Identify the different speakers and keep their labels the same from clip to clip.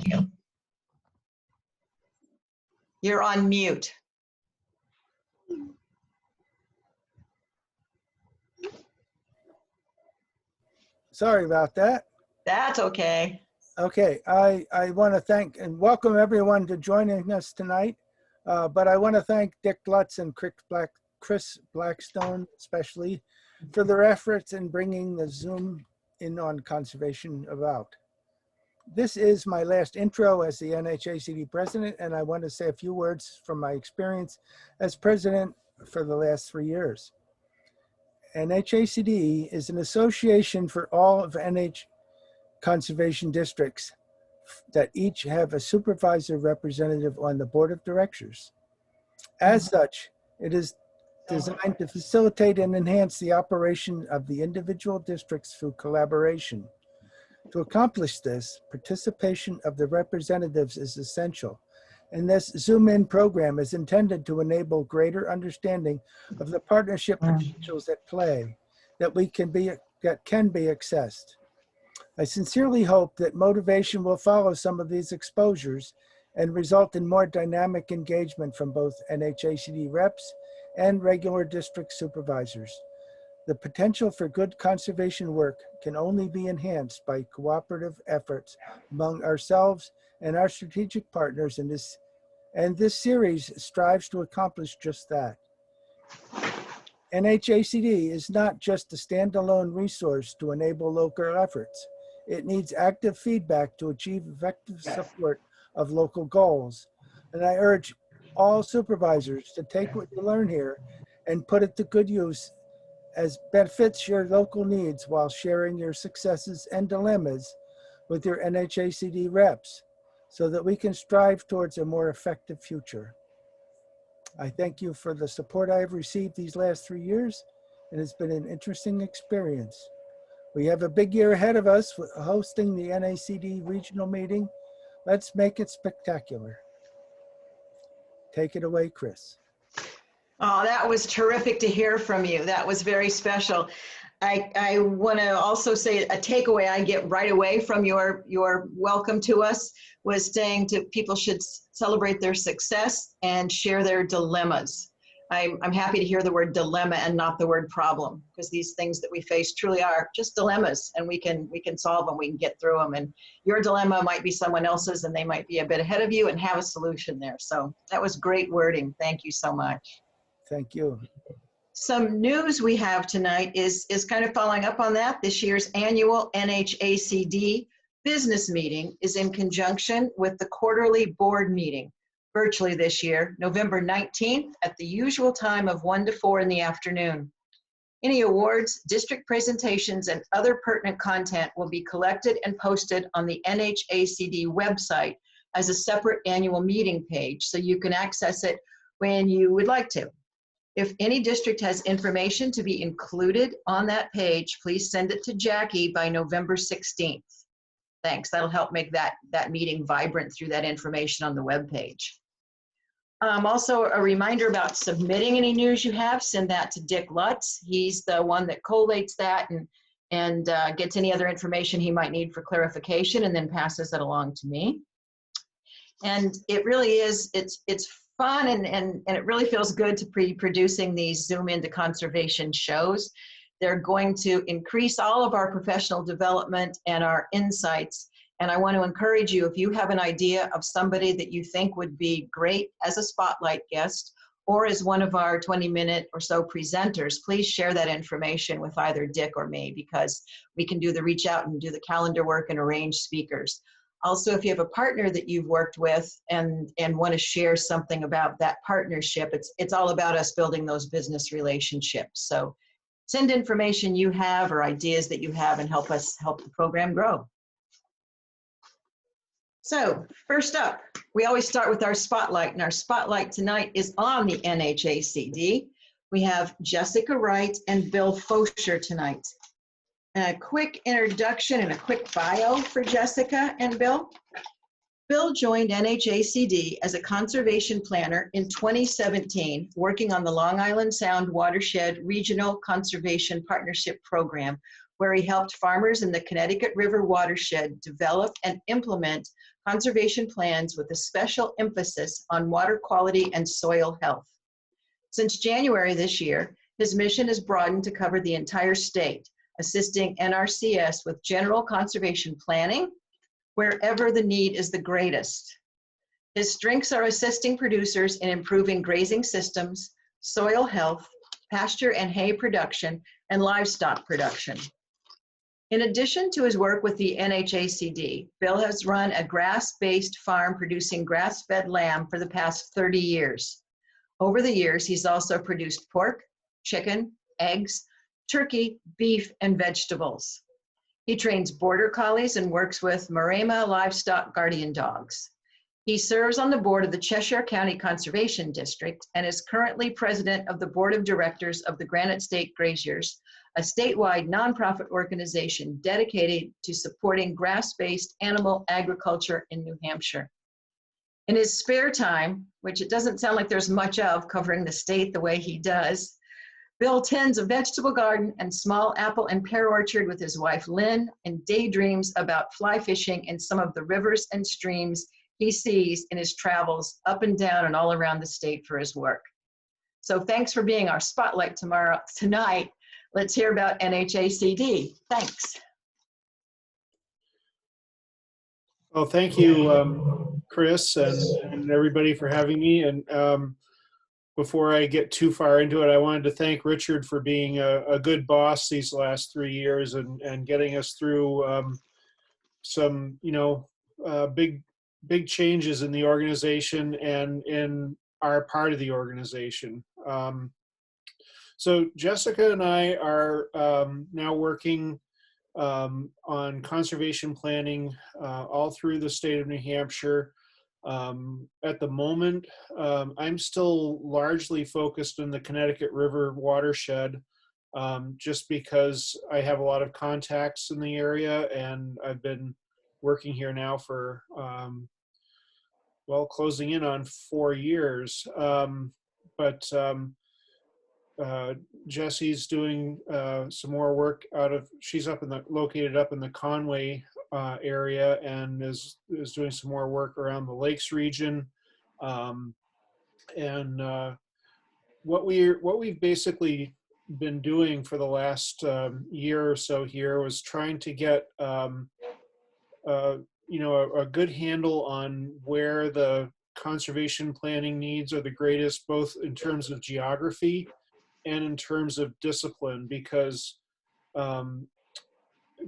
Speaker 1: you. You're on mute.
Speaker 2: Sorry about that.
Speaker 1: That's okay.
Speaker 2: Okay, I want to thank and welcome everyone to joining us tonight. But I want to thank Dick Lutz and Chris Blackstone especially for their efforts in bringing the Zoom in on conservation about. This is my last intro as the NHACD president, and I want to say a few words from my experience as president for the last 3 years. NHACD is an association for all of NH conservation districts that each have a supervisor representative on the board of directors. As such, it is designed to facilitate and enhance the operation of the individual districts through collaboration. To accomplish this, participation of the representatives is essential, and this Zoom-in program is intended to enable greater understanding of the partnership potentials at play that can be accessed. I sincerely hope that motivation will follow some of these exposures and result in more dynamic engagement from both NHACD reps and regular district supervisors. The potential for good conservation work can only be enhanced by cooperative efforts among ourselves and our strategic partners in this, and this series strives to accomplish just that. NHACD is not just a standalone resource to enable local efforts. It needs active feedback to achieve effective support of local goals. And I urge all supervisors to take what you learn here and put it to good use as benefits your local needs while sharing your successes and dilemmas with your NHACD reps so that we can strive towards a more effective future. I thank you for the support I have received these last 3 years, and it's been an interesting experience. We have a big year ahead of us with hosting the NHACD regional meeting. Let's make it spectacular. Take it away, Chris.
Speaker 1: Oh, that was terrific to hear from you. That was very special. I want to also say a takeaway I get right away from your welcome to us was saying to people should celebrate their success and share their dilemmas. I'm happy to hear the word dilemma and not the word problem, because these things that we face truly are just dilemmas, and we can solve them, we can get through them. And your dilemma might be someone else's, and they might be a bit ahead of you and have a solution there. So that was great wording. Thank you so much.
Speaker 2: Thank you.
Speaker 1: Some news we have tonight is kind of following up on that. This year's annual NHACD business meeting is in conjunction with the quarterly board meeting, virtually this year, November 19th at the usual time of 1 to 4 in the afternoon. Any awards, district presentations, and other pertinent content will be collected and posted on the NHACD website as a separate annual meeting page, so you can access it when you would like to. If any district has information to be included on that page, please send it to Jackie by November 16th. Thanks, that'll help make that meeting vibrant through that information on the webpage. Also a reminder about submitting any news you have, send that to Dick Lutz. He's the one that collates that and gets any other information he might need for clarification and then passes it along to me. And it really is, it's fun and it really feels good to be producing these Zoom into conservation shows. They're going to increase all of our professional development and our insights. And I want to encourage you, if you have an idea of somebody that you think would be great as a spotlight guest or as one of our 20-minute or so presenters, please share that information with either Dick or me, because we can do the reach out and do the calendar work and arrange speakers. Also, if you have a partner that you've worked with and want to share something about that partnership, it's all about us building those business relationships. So send information you have or ideas that you have and help the program grow. So first up, we always start with our spotlight, and our spotlight tonight is on the NHACD. We have Jessica Wright and Bill Fosher tonight. A quick introduction and a quick bio for Jessica and Bill. Bill joined NHACD as a conservation planner in 2017, working on the Long Island Sound Watershed Regional Conservation Partnership Program, where he helped farmers in the Connecticut River watershed develop and implement conservation plans with a special emphasis on water quality and soil health. Since January this year, his mission is broadened to cover the entire state, assisting NRCS with general conservation planning wherever the need is the greatest. His strengths are assisting producers in improving grazing systems, soil health, pasture and hay production, and livestock production. In addition to his work with the NHACD, Bill has run a grass-based farm producing grass-fed lamb for the past 30 years. Over the years, he's also produced pork, chicken, eggs, turkey, beef, and vegetables. He trains border collies and works with Maremma livestock guardian dogs. He serves on the board of the Cheshire County Conservation District and is currently president of the board of directors of the Granite State Graziers, a statewide nonprofit organization dedicated to supporting grass-based animal agriculture in New Hampshire. In his spare time, which it doesn't sound like there's much of covering the state the way he does, Bill tends a vegetable garden and small apple and pear orchard with his wife Lynn and daydreams about fly fishing in some of the rivers and streams he sees in his travels up and down and all around the state for his work. So thanks for being our spotlight tonight. Let's hear about NHACD. Thanks.
Speaker 3: Well, thank you, Chris, and everybody for having me. And before I get too far into it, I wanted to thank Richard for being a good boss these last 3 years and getting us through some, big changes in the organization and in our part of the organization. So Jessica and I are now working on conservation planning all through the state of New Hampshire. At the moment, I'm still largely focused in the Connecticut River watershed, just because I have a lot of contacts in the area, and I've been working here now for, closing in on 4 years. Jesse's doing some more work she's located up in the Conway area, and is doing some more work around the Lakes region. What we've basically been doing for the last year or so here was trying to get a good handle on where the conservation planning needs are the greatest, both in terms of geography and in terms of discipline, because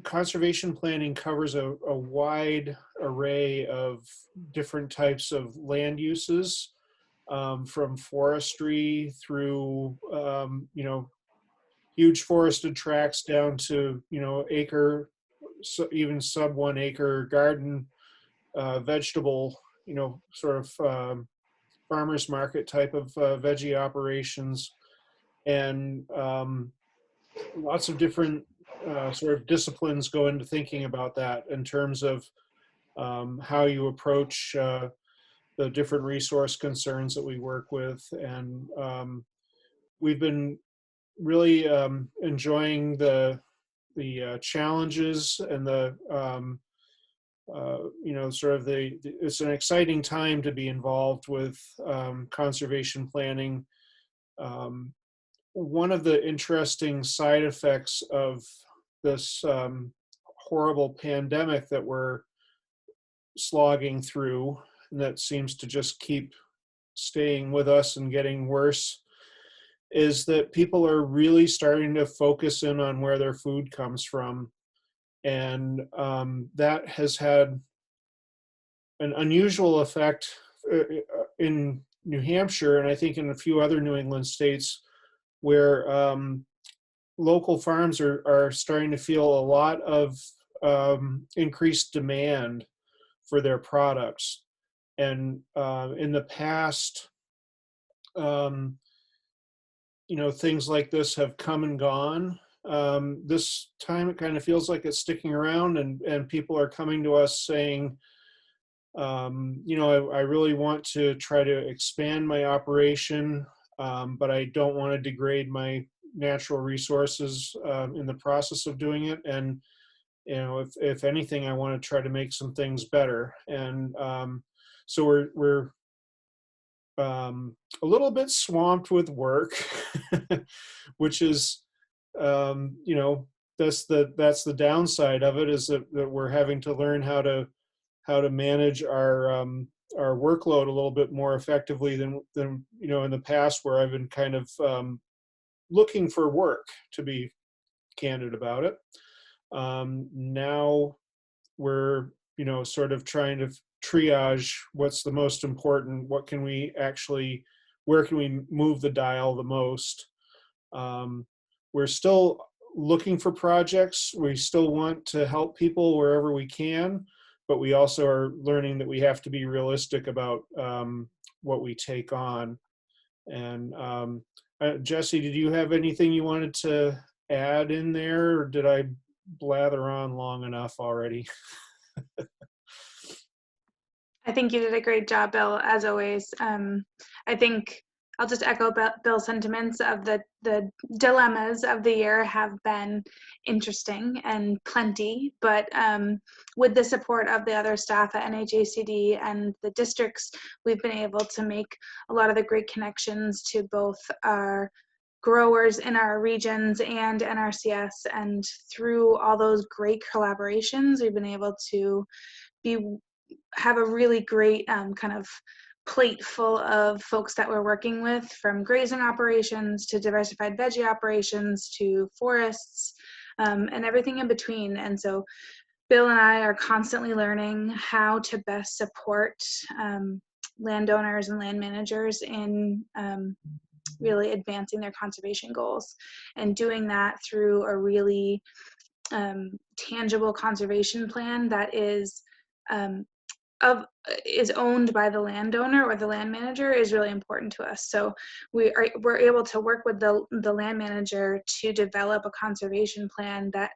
Speaker 3: conservation planning covers a wide array of different types of land uses, from forestry through huge forested tracts down to acre, even sub 1 acre garden, vegetable, sort of farmers market type of veggie operations, and lots of different sort of disciplines go into thinking about that in terms of how you approach the different resource concerns that we work with. And we've been really enjoying the challenges and it's an exciting time to be involved with conservation planning. One of the interesting side effects of this horrible pandemic that we're slogging through, and that seems to just keep staying with us and getting worse, is that people are really starting to focus in on where their food comes from. And that has had an unusual effect in New Hampshire, and I think in a few other New England states, where local farms are starting to feel a lot of increased demand for their products. And in the past, things like this have come and gone. This time it kind of feels like it's sticking around, and people are coming to us saying, I really want to try to expand my operation, but I don't want to degrade my natural resources in the process of doing it. And you know, if anything, I want to try to make some things better. And so we're a little bit swamped with work, which is, you know, that's the downside of it, is that we're having to learn how to manage our workload a little bit more effectively than you know, in the past, where I've been kind of looking for work, to be candid about it. Now we're, you know, sort of trying to triage what's the most important, what can we actually, where can we move the dial the most. We're still looking for projects. We still want to help people wherever we can, but we also are learning that we have to be realistic about what we take on. And Jesse, did you have anything you wanted to add in there, or did I blather on long enough already?
Speaker 4: I think you did a great job, Bill, as always. I think I'll just echo Bill's sentiments of the dilemmas of the year have been interesting and plenty, but with the support of the other staff at NHACD and the districts, we've been able to make a lot of the great connections to both our growers in our regions and NRCS, and through all those great collaborations, we've been able to have a really great kind of plate full of folks that we're working with, from grazing operations to diversified veggie operations to forests, and everything in between. And so Bill and I are constantly learning how to best support landowners and land managers in really advancing their conservation goals, and doing that through a really tangible conservation plan that is owned by the landowner or the land manager is really important to us. So we're able to work with the land manager to develop a conservation plan that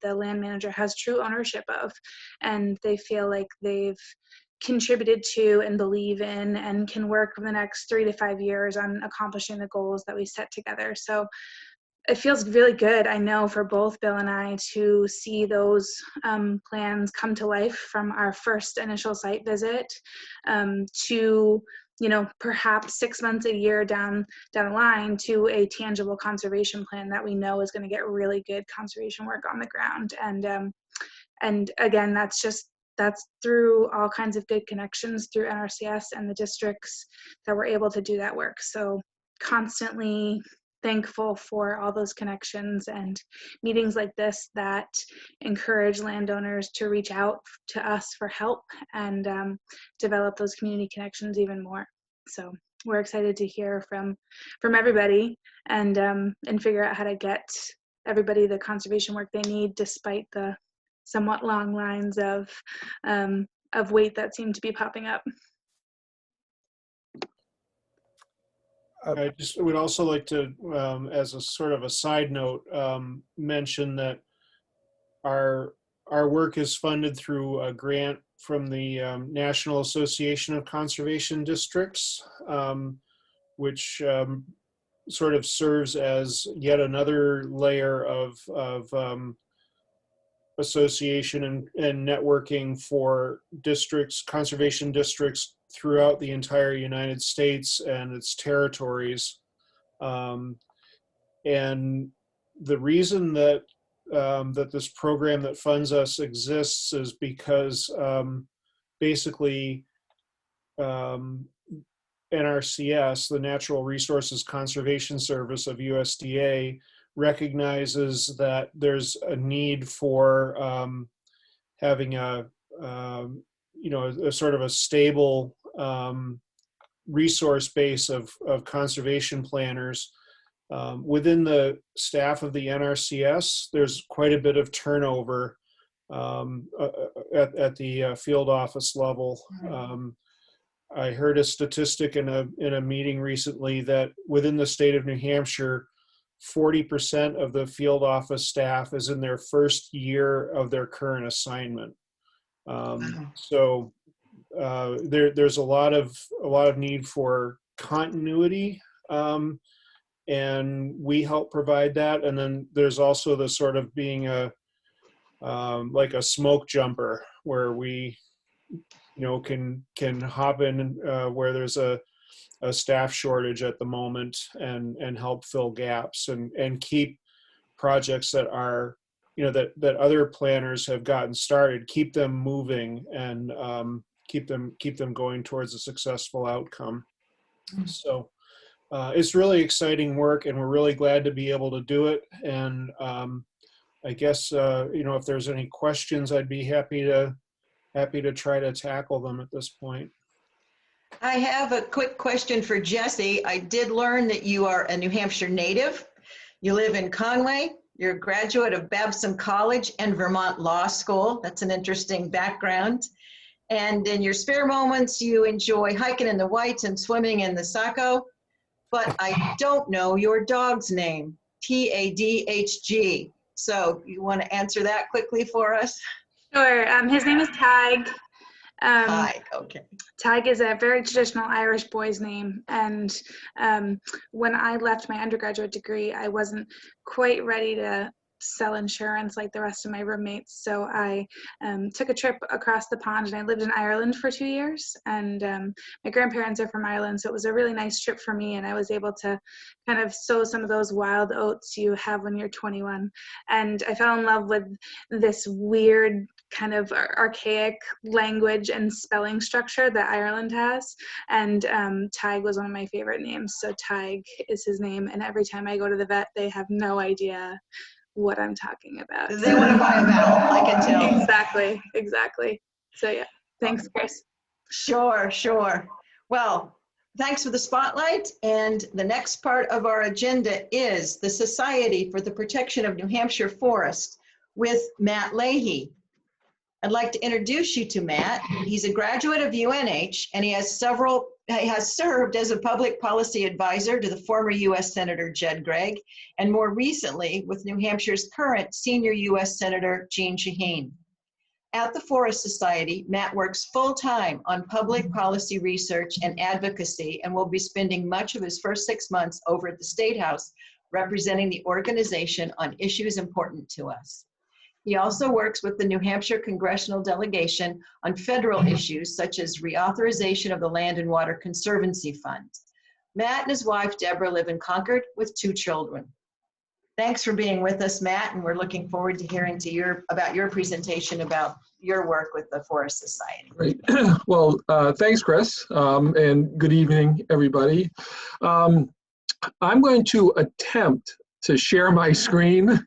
Speaker 4: the land manager has true ownership of, and they feel like they've contributed to and believe in, and can work for the next 3 to 5 years on accomplishing the goals that we set together. So it feels really good, I know, for both Bill and I to see those plans come to life from our first initial site visit to, you know, perhaps 6 months, a year down the line, to a tangible conservation plan that we know is going to get really good conservation work on the ground. And again, that's through all kinds of good connections through NRCS and the districts that we're able to do that work. So constantly thankful for all those connections and meetings like this that encourage landowners to reach out to us for help and develop those community connections even more. So we're excited to hear from everybody and figure out how to get everybody the conservation work they need, despite the somewhat long lines of wait that seem to be popping up.
Speaker 3: I just would also like to, as a sort of a side note, mention that our work is funded through a grant from the National Association of Conservation Districts, which sort of serves as yet another layer of association and networking for districts, conservation districts throughout the entire United States and its territories. And the reason that that this program that funds us exists is because basically NRCS, the Natural Resources Conservation Service of USDA, recognizes that there's a need for having a you know, a sort of a stable resource base of conservation planners. Within the staff of the NRCS, there's quite a bit of turnover at the field office level. I heard a statistic in a meeting recently that within the state of New Hampshire, 40% of the field office staff is in their first year of their current assignment. So there's a lot of need for continuity, and we help provide that. And then there's also the sort of being a like a smoke jumper where we, can hop in where there's a staff shortage at the moment and help fill gaps and keep projects that are, that other planners have gotten started, keep them moving and keep them going towards a successful outcome. So it's really exciting work, and we're really glad to be able to do it. And I guess if there's any questions, I'd be happy to try to tackle them at this point.
Speaker 1: I have a quick question for Jesse. I did learn that you are a New Hampshire native. You live in Conway. You're a graduate of Babson College and Vermont Law School. That's an interesting background. And in your spare moments, you enjoy hiking in the Whites and swimming in the Saco. But I don't know your dog's name, TADHG. So you want to answer that quickly for us?
Speaker 4: Sure. His name is Tig.
Speaker 1: Hi, okay.
Speaker 4: Tig is a very traditional Irish boy's name, and when I left my undergraduate degree, I wasn't quite ready to sell insurance like the rest of my roommates, so I took a trip across the pond, and I lived in Ireland for 2 years, and my grandparents are from Ireland, so it was a really nice trip for me, and I was able to kind of sow some of those wild oats you have when you're 21, and I fell in love with this weird kind of archaic language and spelling structure that Ireland has, and Tig was one of my favorite names, so Tig is his name, and every time I go to the vet, they have no idea what I'm talking about.
Speaker 1: They want to buy a vowel, I can tell.
Speaker 4: Exactly. So yeah, thanks, Chris.
Speaker 1: Sure. Well, thanks for the spotlight. And the next part of our agenda is the Society for the Protection of New Hampshire Forest with Matt Leahy. I'd like to introduce you to Matt. He's a graduate of UNH, and he has served as a public policy advisor to the former U.S. Senator Jed Gregg, and more recently with New Hampshire's current senior U.S. Senator Jeanne Shaheen. At the Forest Society, Matt works full-time on public policy research and advocacy, and will be spending much of his first 6 months over at the State House representing the organization on issues important to us. He also works with the New Hampshire Congressional Delegation on federal issues such as reauthorization of the Land and Water Conservancy Fund. Matt and his wife, Deborah, live in Concord with 2 children. Thanks for being with us, Matt, and we're looking forward to hearing about your presentation about your work with the Forest Society.
Speaker 5: Great. Well, thanks, Chris, and good evening, everybody. I'm going to attempt to share my screen.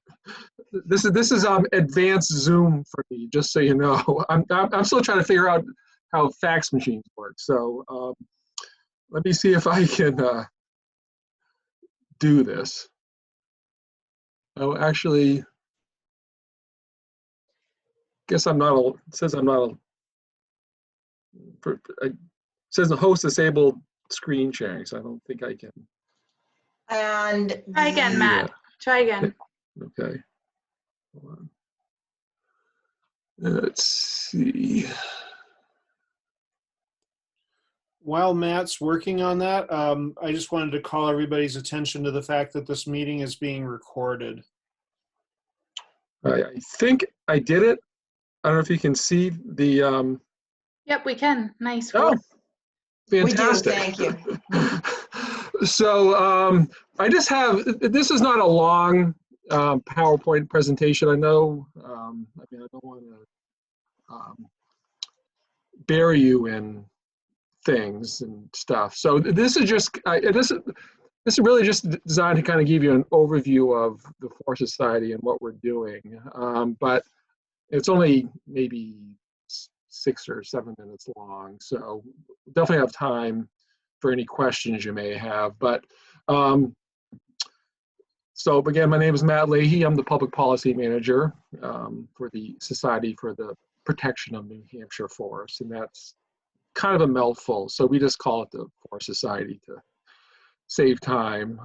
Speaker 5: This is advanced Zoom for me, just so you know. I'm still trying to figure out how fax machines work. So let me see if I can do this. Oh, actually, guess I'm not. It says I'm not. It says the host disabled screen sharing, so I don't think I can.
Speaker 1: And
Speaker 4: try again, Matt. Try again.
Speaker 5: Okay. Hold on. Let's see.
Speaker 3: While Matt's working on that, I just wanted to call everybody's attention to the fact that this meeting is being recorded.
Speaker 5: I think I did it. I don't know if you can see the.
Speaker 4: Yep, we can. Nice.
Speaker 5: Oh, fantastic.
Speaker 1: We do, thank you.
Speaker 5: So I just have, this is not a long PowerPoint presentation. I know, I mean, I don't want to bury you in things and stuff. So this is just, this is really just designed to kind of give you an overview of the Forest Society and what we're doing. But it's only maybe 6 or 7 minutes long. So definitely have time for any questions you may have. But so again, my name is Matt Leahy. I'm the public policy manager for the Society for the Protection of New Hampshire Forests, and that's kind of a mouthful. So we just call it the Forest Society to save time.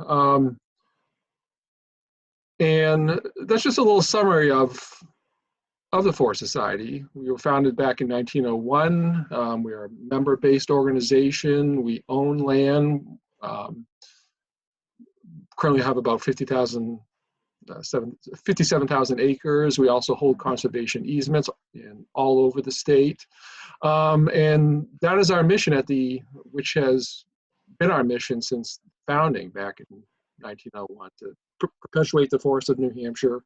Speaker 5: And that's just a little summary of the Forest Society. We were founded back in 1901. We are a member-based organization. We own land. Currently have about 50,000 57,000 acres. We also hold conservation easements all over the state. And that is our mission which has been our mission since founding back in 1901, to perpetuate the forests of New Hampshire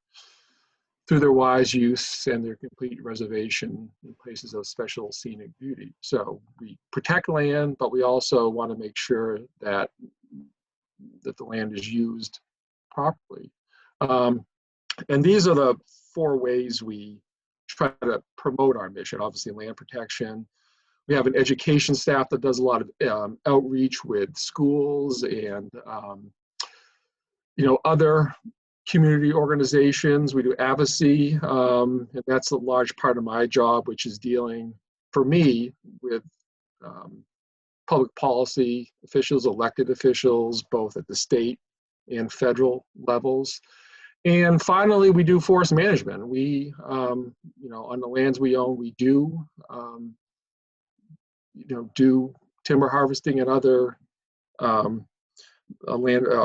Speaker 5: through their wise use and their complete reservation in places of special scenic beauty. So we protect land, but we also want to make sure that the land is used properly. And these are the 4 ways we try to promote our mission. Obviously, land protection. We have an education staff that does a lot of outreach with schools and other community organizations. We do advocacy, and that's a large part of my job, which is dealing, for me, with public policy officials, elected officials, both at the state and federal levels. And finally, we do forest management. We, on the lands we own, we do, do timber harvesting and other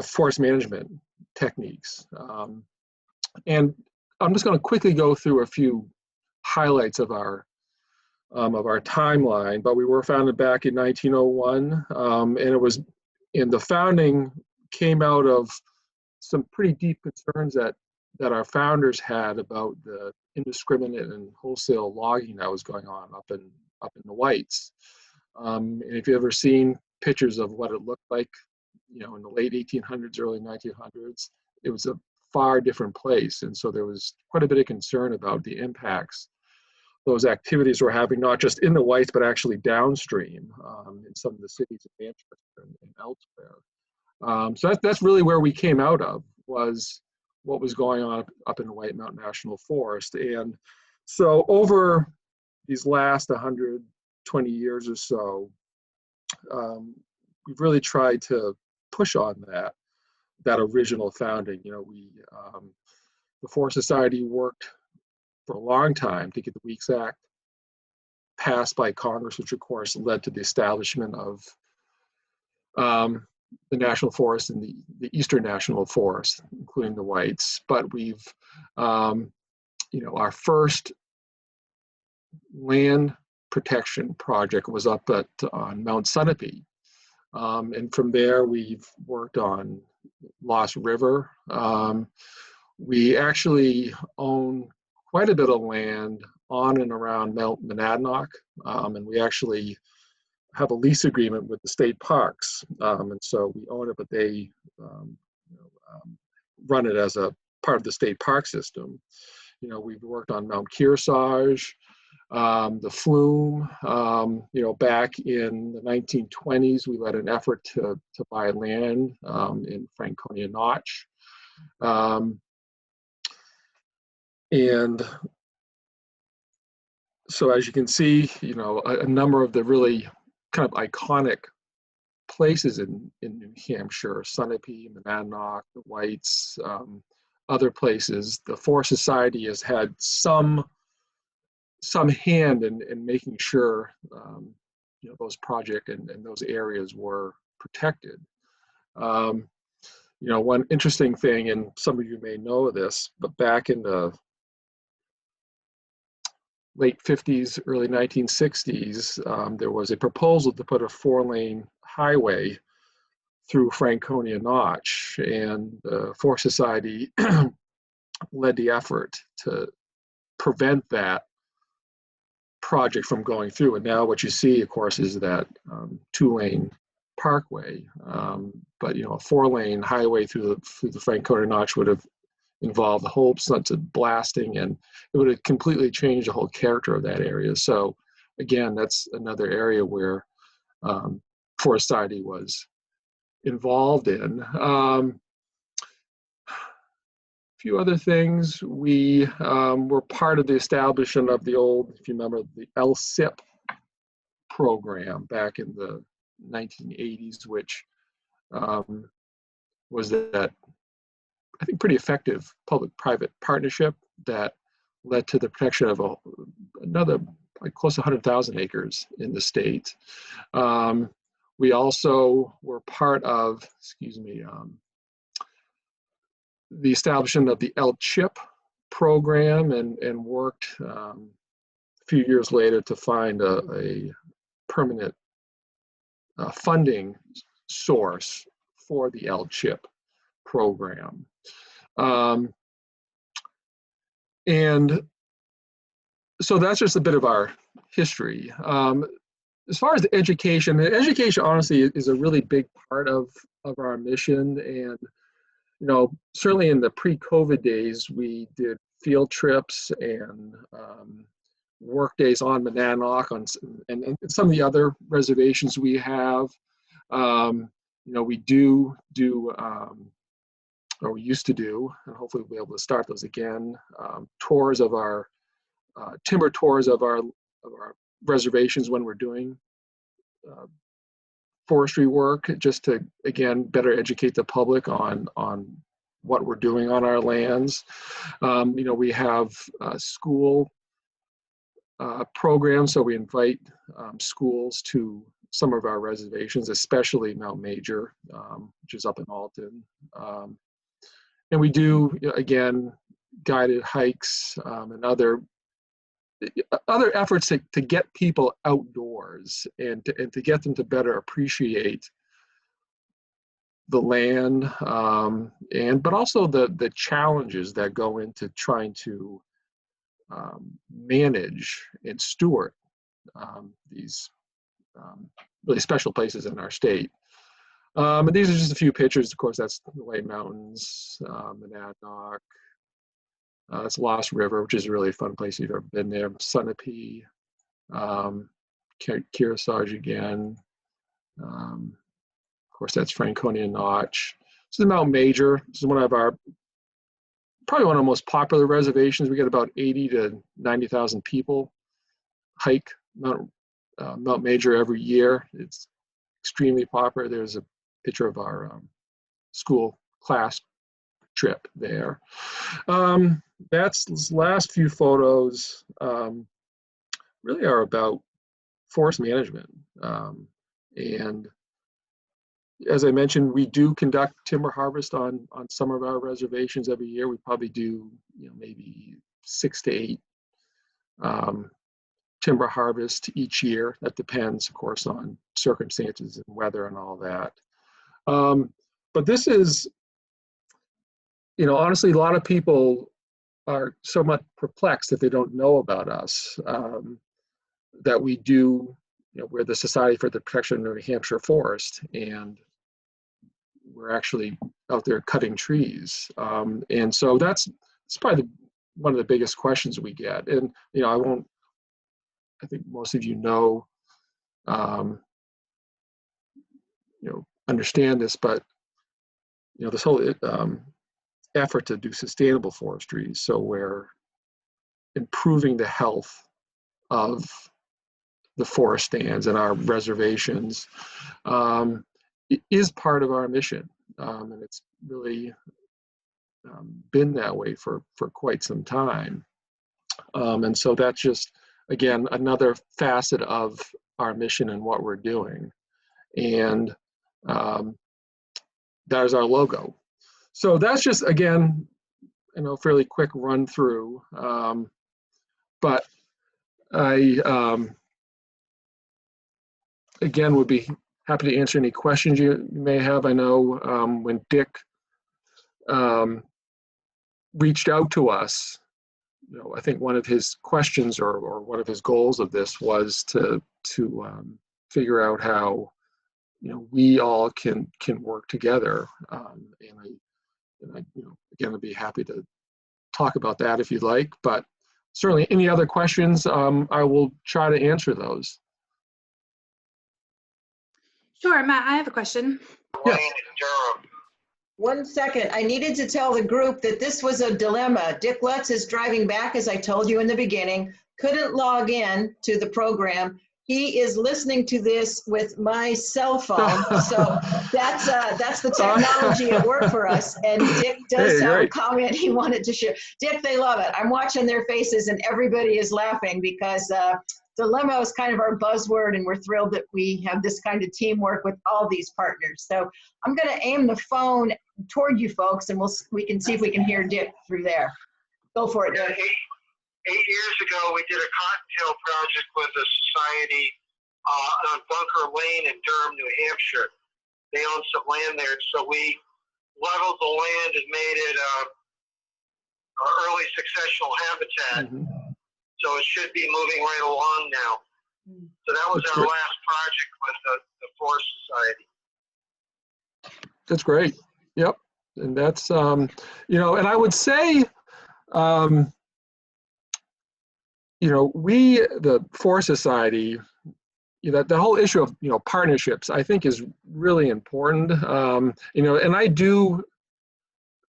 Speaker 5: forest management techniques. And I'm just going to quickly go through a few highlights of our timeline. But we were founded back in 1901, and it was in the founding came out of some pretty deep concerns that our founders had about the indiscriminate and wholesale logging that was going on up in the Whites. And if you've ever seen pictures of what it looked like, in the late 1800s, early 1900s, it was a far different place. And so there was quite a bit of concern about the impacts those activities were having, not just in the Whites, but actually downstream in some of the cities of Manchester and elsewhere. So that's really where we came out of, was what was going on up in the White Mountain National Forest. And so over these last 120 years or so, we've really tried to push on that original founding. The Forest Society worked for a long time to get the Weeks Act passed by Congress, which of course led to the establishment of the national forest and the eastern national forest, including the Whites. But we've, our first land protection project was up on Mount Sunapee. And from there, we've worked on Lost River. We actually own quite a bit of land on and around Mount Monadnock, and we actually have a lease agreement with the state parks, and so we own it, but they run it as a part of the state park system. We've worked on Mount Kearsarge, the Flume. Back in the 1920s, we led an effort to buy land in Franconia Notch. And so as you can see, a number of the really kind of iconic places in New Hampshire, Sunapee, Monadnock, the Whites, other places, the Forest Society has had some hand in making sure those projects and those areas were protected. One interesting thing, and some of you may know this, but back in the late 50s, early 1960s, there was a proposal to put a 4-lane highway through Franconia Notch, and the Forest Society led the effort to prevent that project from going through. And now what you see, of course, is that 2-lane parkway. But a 4-lane highway through the Franconia Notch would have involved a whole bunch of blasting, and it would have completely changed the whole character of that area. So again, that's another area where Forest Society was involved in. A few other things. We were part of the establishment of the old, if you remember, the LSIP program back in the 1980s, which was that, I think, pretty effective public-private partnership that led to the protection of another close to 100,000 acres in the state. We also were part of, the establishment of the L-CHIP program and worked a few years later to find a permanent funding source for the L-CHIP program. And so that's just a bit of our history. As far as education honestly is a really big part of our mission. And, you know, certainly in the pre-COVID days, we did field trips and work days on Monadnock and some of the other reservations we have. You know, we we used to do, and hopefully we'll be able to start those again, tours of our, timber tours of our reservations when we're doing forestry work, just to, again, better educate the public on what we're doing on our lands. You know, we have school programs, so we invite schools to some of our reservations, especially Mount Major, which is up in Alton. And we do, again, guided hikes and other efforts to get people outdoors and to get them to better appreciate the land, but also the challenges that go into trying to manage and steward these really special places in our state. And these are just a few pictures. Of course, that's the White Mountains, Monadnock. That's Lost River, which is a really fun place if you've ever been there. Sunapee, Kearsarge again. Of course, that's Franconia Notch. This is Mount Major. This is probably one of the most popular reservations. We get about 80 to 90,000 people hike Mount Major every year. It's extremely popular. There's a picture of our school class trip there. That's these last few photos really are about forest management. And as I mentioned, we do conduct timber harvest on some of our reservations every year. We probably do, you know, maybe 6 to 8 timber harvest each year. That depends, of course, on circumstances and weather and all that. But this is, you know, honestly, a lot of people are somewhat perplexed if they don't know about us, that we do, you know, we're the Society for the Protection of the Hampshire Forest, and we're actually out there cutting trees. And so it's probably one of the biggest questions we get. And, you know, I think most of you know, you know, understand this, but, you know, this whole effort to do sustainable forestry, so we're improving the health of the forest stands and our reservations, it is part of our mission, and it's really been that way for quite some time. And so that's just, again, another facet of our mission and what we're doing. And there's our logo. So that's just, again, you know, fairly quick run through. But I, again, would be happy to answer any questions you may have. I know when Dick reached out to us, you know, I think one of his questions or one of his goals of this was to figure out how, you know, we all can work together. And I, you know, again, I'd be happy to talk about that if you'd like, but certainly any other questions, I will try to answer those.
Speaker 4: Sure, Matt, I have a question.
Speaker 5: Yes.
Speaker 1: 1 second. I needed to tell the group that this was a dilemma. Dick Lutz is driving back, as I told you in the beginning, couldn't log in to the program. He is listening to this with my cell phone. So that's the technology at work for us. And Dick does have a comment he wanted to share. Dick, they love it. I'm watching their faces and everybody is laughing because Dilemma is kind of our buzzword, and we're thrilled that we have this kind of teamwork with all these partners. So I'm going to aim the phone toward you folks, and we can see if we can hear Dick through there. Go for it, Dick.
Speaker 6: 8 years ago, we did a cocktail project with the society on Bunker Lane in Durham, New Hampshire. They own some land there, so we leveled the land and made it early successional habitat.
Speaker 5: Mhm.
Speaker 6: So it should be moving right along now. So that was
Speaker 5: That's
Speaker 6: our
Speaker 5: great.
Speaker 6: last project with the Forest Society.
Speaker 5: That's great. Yep. And that's, you know, and I would say, you know, we, the Forest Society, you know, the whole issue of, you know, partnerships, I think is really important. You know, and I do,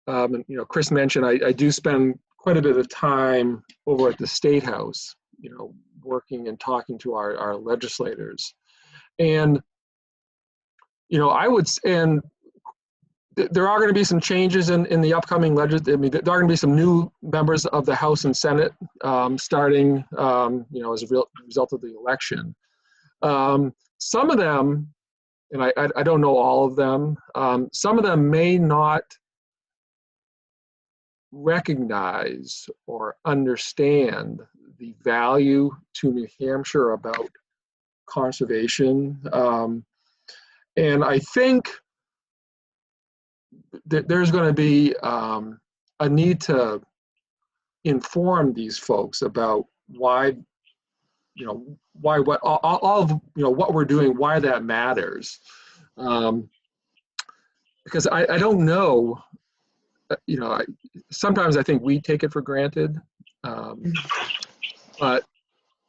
Speaker 5: you know, Chris mentioned, I do spend quite a bit of time over at the State House, you know, working and talking to our legislators. And, you know, and there are going to be some changes in the upcoming legislature. I mean, there are going to be some new members of the House and Senate starting, you know, as a result of the election. Some of them, and I don't know all of them, some of them may not recognize or understand the value to New Hampshire about conservation. And I think there's going to be a need to inform these folks about why, you know, why what all of, you know, what we're doing, why that matters. Because I don't know, you know, sometimes I think we take it for granted, but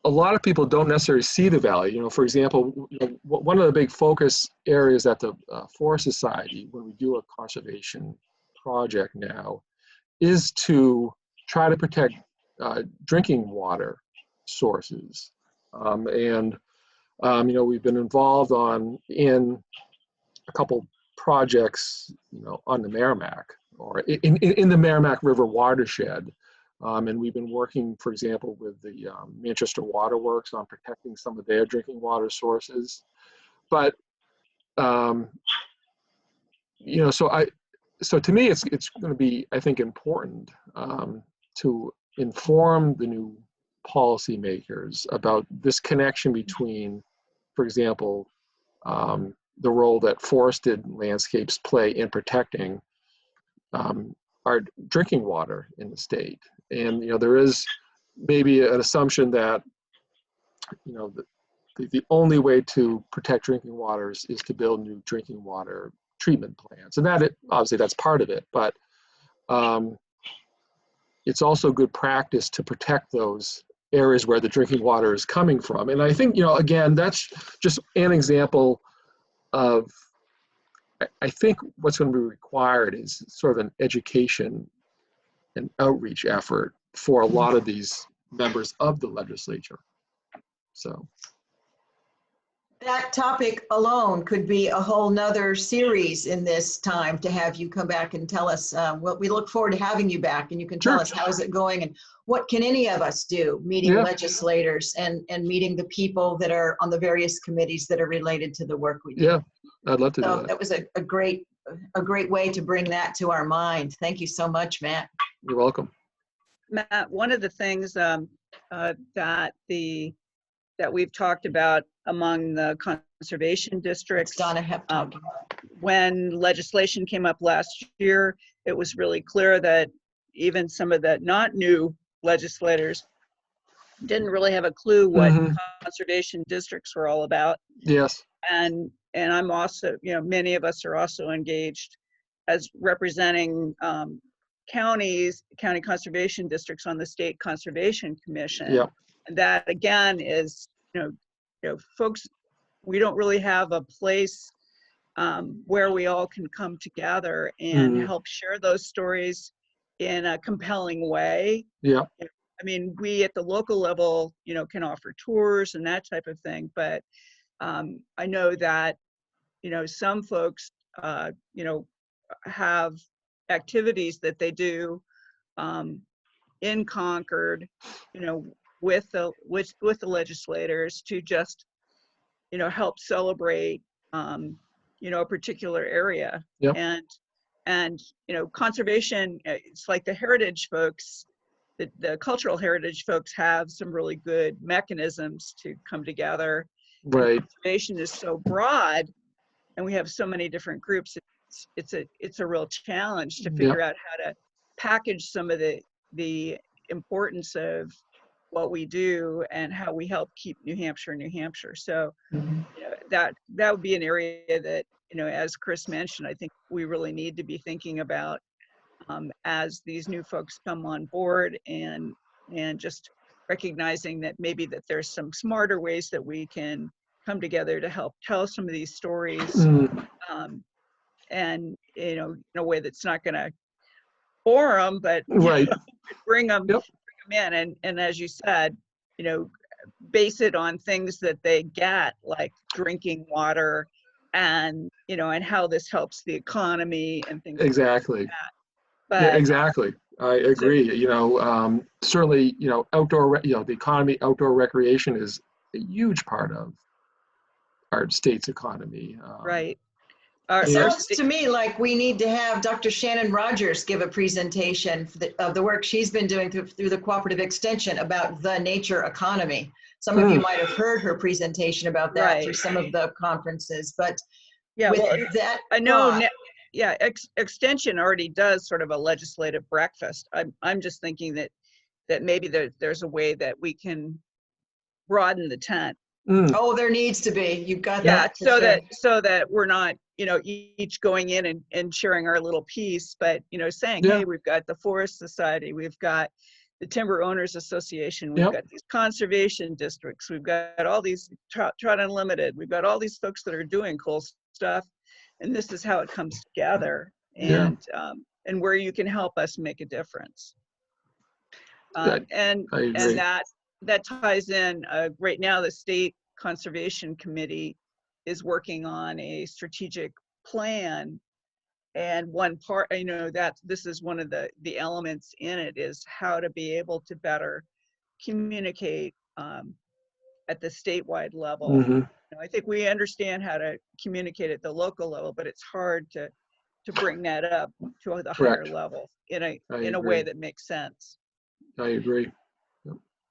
Speaker 5: a lot of people don't necessarily see the value. You know, for example, you know, one of the big focus areas at the Forest Society when we do a conservation project now is to try to protect drinking water sources. You know, we've been involved in a couple projects, you know, on the Merrimack or in the Merrimack River watershed. And we've been working, for example, with the Manchester Waterworks on protecting some of their drinking water sources. But, you know, so to me, it's going to be, I think, important to inform the new policymakers about this connection between, for example, the role that forested landscapes play in protecting our drinking water in the state. And, you know, there is maybe an assumption that, you know, the only way to protect drinking water is to build new drinking water treatment plants. And obviously that's part of it, but it's also good practice to protect those areas where the drinking water is coming from. And I think, you know, again, that's just an example of, I think what's going to be required is sort of an education and outreach effort for a lot of these members of the legislature. So
Speaker 1: That topic alone could be a whole nother series in this time to have you come back and tell us. Well, we look forward to having you back, and you can tell
Speaker 5: Sure.
Speaker 1: us how is it going and what can any of us do, meeting
Speaker 5: Yeah.
Speaker 1: legislators and meeting the people that are on the various committees that are related to the work we do.
Speaker 5: yeah, I'd love to do
Speaker 1: So
Speaker 5: that.
Speaker 1: that was a great way to bring that to our mind. Thank you so much, Matt.
Speaker 5: You're welcome.
Speaker 7: Matt, one of the things that we've talked about among the conservation
Speaker 1: It's
Speaker 7: districts,
Speaker 1: Donna Hep talking.
Speaker 7: when legislation came up last year, it was really clear that even some of the not new legislators didn't really have a clue what
Speaker 5: Mhm.
Speaker 7: conservation districts were all about.
Speaker 5: Yes.
Speaker 7: And I'm also, you know, many of us are also engaged as representing county conservation districts on the State Conservation Commission.
Speaker 5: Yep.
Speaker 7: And that again is, you know, folks, we don't really have a place where we all can come together and
Speaker 5: Mhm.
Speaker 7: help share those stories in a compelling way.
Speaker 5: Yeah.
Speaker 7: I mean, we at the local level, you know, can offer tours and that type of thing, but I know that, you know, some folks, you know, have activities that they do in Concord, you know, with the legislators to just, help celebrate, a particular area.
Speaker 5: Yep.
Speaker 7: And conservation, it's like the heritage folks, the cultural heritage folks have some really good mechanisms to come together.
Speaker 5: Right.
Speaker 7: Conservation is so broad, and we have so many different groups. It's a real challenge to figure out how to package some of the importance of what we do and how we help keep New Hampshire. So that would be an area that, as Chris mentioned, I think we really need to be thinking about as these new folks come on board, and just recognizing that maybe that there's some smarter ways that we can come together to help tell some of these stories, and in a way that's not going to bore them, but
Speaker 5: Right.
Speaker 7: bring them in. And as you said, base it on things that they get, like drinking water, and and how this helps the economy and things
Speaker 5: Exactly.
Speaker 7: like that. But
Speaker 5: Yeah, exactly. I agree. Certainly, outdoor, the economy, outdoor recreation is a huge part of our state's economy.
Speaker 7: Right.
Speaker 1: It sounds to me like we need to have Dr. Shannon Rogers give a presentation of the work she's been doing through the cooperative extension about the nature economy. Some of you might have heard her presentation about that through some of the conferences, but that
Speaker 7: I know. Extension already does sort of a legislative breakfast. I'm just thinking that maybe there's a way that we can broaden the tent.
Speaker 1: Oh, there needs to be. You've got that.
Speaker 7: So that we're not, each going in and sharing our little piece, but saying, hey, we've got the Forest Society, we've got the Timber Owners Association, we've got these conservation districts, we've got all these Trout Unlimited, we've got all these folks that are doing cool stuff, and this is how it comes together, and where you can help us make a difference. And that ties in. Right now, the State Conservation Committee is working on a strategic plan, and one part, that this is one of the elements in it, is how to be able to better communicate at the statewide level. I think we understand how to communicate at the local level, but it's hard to bring that up to the higher level in a way that makes sense.
Speaker 5: I agree.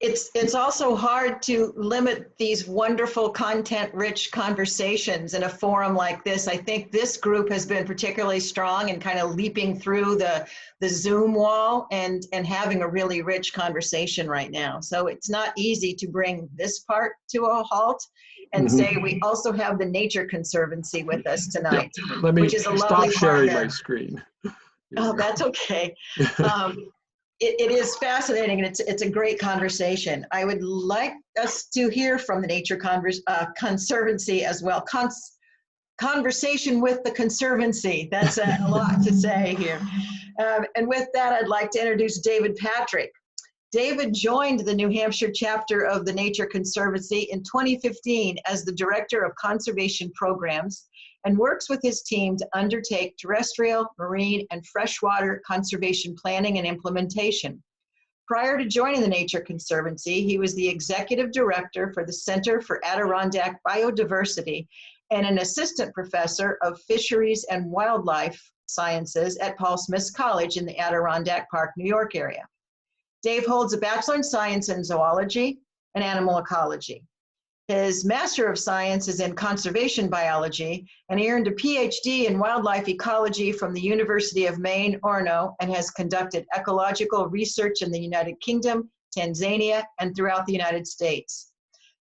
Speaker 1: It's also hard to limit these wonderful content-rich conversations in a forum like this. I think this group has been particularly strong in kind of leaping through the Zoom wall and having a really rich conversation right now. So it's not easy to bring this part to a halt and say we also have the Nature Conservancy with us tonight, which is a lovely
Speaker 5: stop sharing
Speaker 1: partner.
Speaker 5: my screen.
Speaker 1: Oh, that's okay. It is fascinating, and it's a great conversation. I would like us to hear from the Nature Conservancy as well. Conversation with the Conservancy. That's a lot to say here. And with that, I'd like to introduce David Patrick. David joined the New Hampshire chapter of the Nature Conservancy in 2015 as the Director of Conservation Programs, and works with his team to undertake terrestrial, marine, and freshwater conservation planning and implementation. Prior to joining the Nature Conservancy, he was the Executive Director for the Center for Adirondack Biodiversity and an Assistant Professor of Fisheries and Wildlife Sciences at Paul Smith College in the Adirondack Park, New York area. Dave holds a Bachelor in Science in Zoology and Animal Ecology. His Master of Science is in Conservation Biology, and he earned a PhD in Wildlife Ecology from the University of Maine, Orono, and has conducted ecological research in the United Kingdom, Tanzania, and throughout the United States.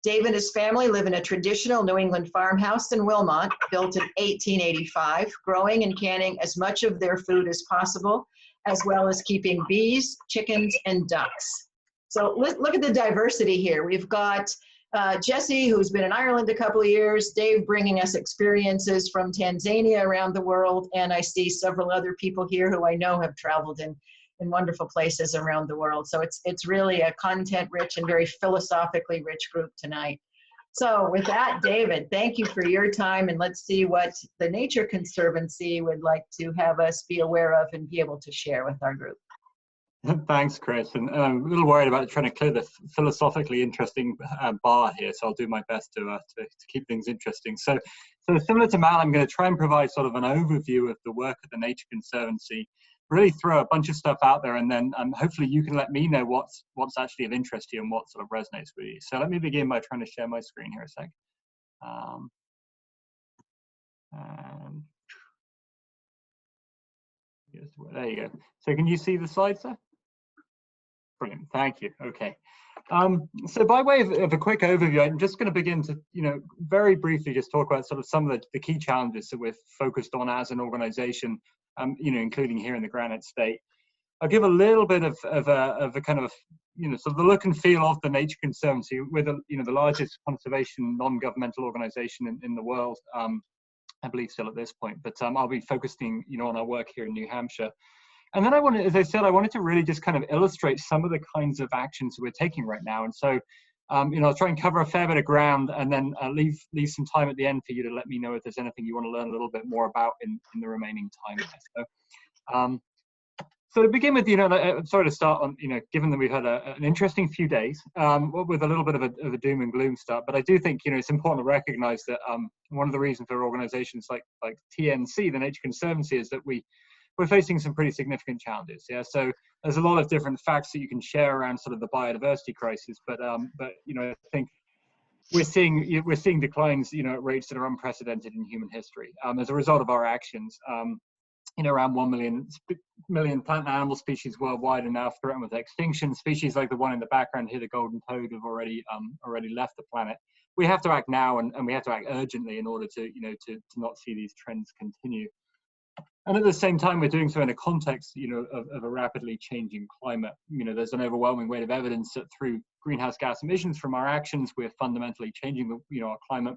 Speaker 1: Dave and his family live in a traditional New England farmhouse in Wilmot, built in 1885, growing and canning as much of their food as possible, as well as keeping bees, chickens, and ducks. So look at the diversity here. We've got Jesse, who's been in Ireland a couple of years, Dave bringing us experiences from Tanzania around the world, and I see several other people here who I know have traveled in wonderful places around the world. So it's really a content-rich and very philosophically rich group tonight. So with that, David, thank you for your time, and let's see what the Nature Conservancy would like to have us be aware of and be able to share with our group.
Speaker 8: Thanks, Chris. And I'm a little worried about trying to clear the philosophically interesting bar here, so I'll do my best to keep things interesting. So similar to Matt, I'm going to try and provide sort of an overview of the work at the Nature Conservancy, really throw a bunch of stuff out there, and then hopefully you can let me know what's actually of interest to you and what sort of resonates with you. So let me begin by trying to share my screen here a sec. And there you go. So can you see the slides, sir? Brilliant, thank you. Okay. So by way of a quick overview, I'm just going to begin to, very briefly just talk about sort of some of the key challenges that we're focused on as an organization, including here in the Granite State. I'll give a little bit of a kind of, sort of the look and feel of the Nature Conservancy. We're the, the largest conservation non-governmental organization in the world, I believe still at this point, but I'll be focusing, on our work here in New Hampshire. And then as I said, I wanted to really just kind of illustrate some of the kinds of actions that we're taking right now. And so, I'll try and cover a fair bit of ground, and then leave some time at the end for you to let me know if there's anything you want to learn a little bit more about in the remaining time there. So to begin with, I'm sorry to start on, given that we've had an interesting few days, with a little bit of a doom and gloom start, but I do think, it's important to recognize that one of the reasons for organizations like TNC, the Nature Conservancy, is that we're facing some pretty significant challenges. Yeah, so there's a lot of different facts that you can share around sort of the biodiversity crisis, but I think we're seeing declines, at rates that are unprecedented in human history as a result of our actions. Around 1 million plant and animal species worldwide are now threatened with extinction. Species like the one in the background here, the golden toad, have already left the planet. We have to act now, and we have to act urgently in order to not see these trends continue. And at the same time, we're doing so in a context, of a rapidly changing climate. There's an overwhelming weight of evidence that through greenhouse gas emissions from our actions, we're fundamentally changing our climate.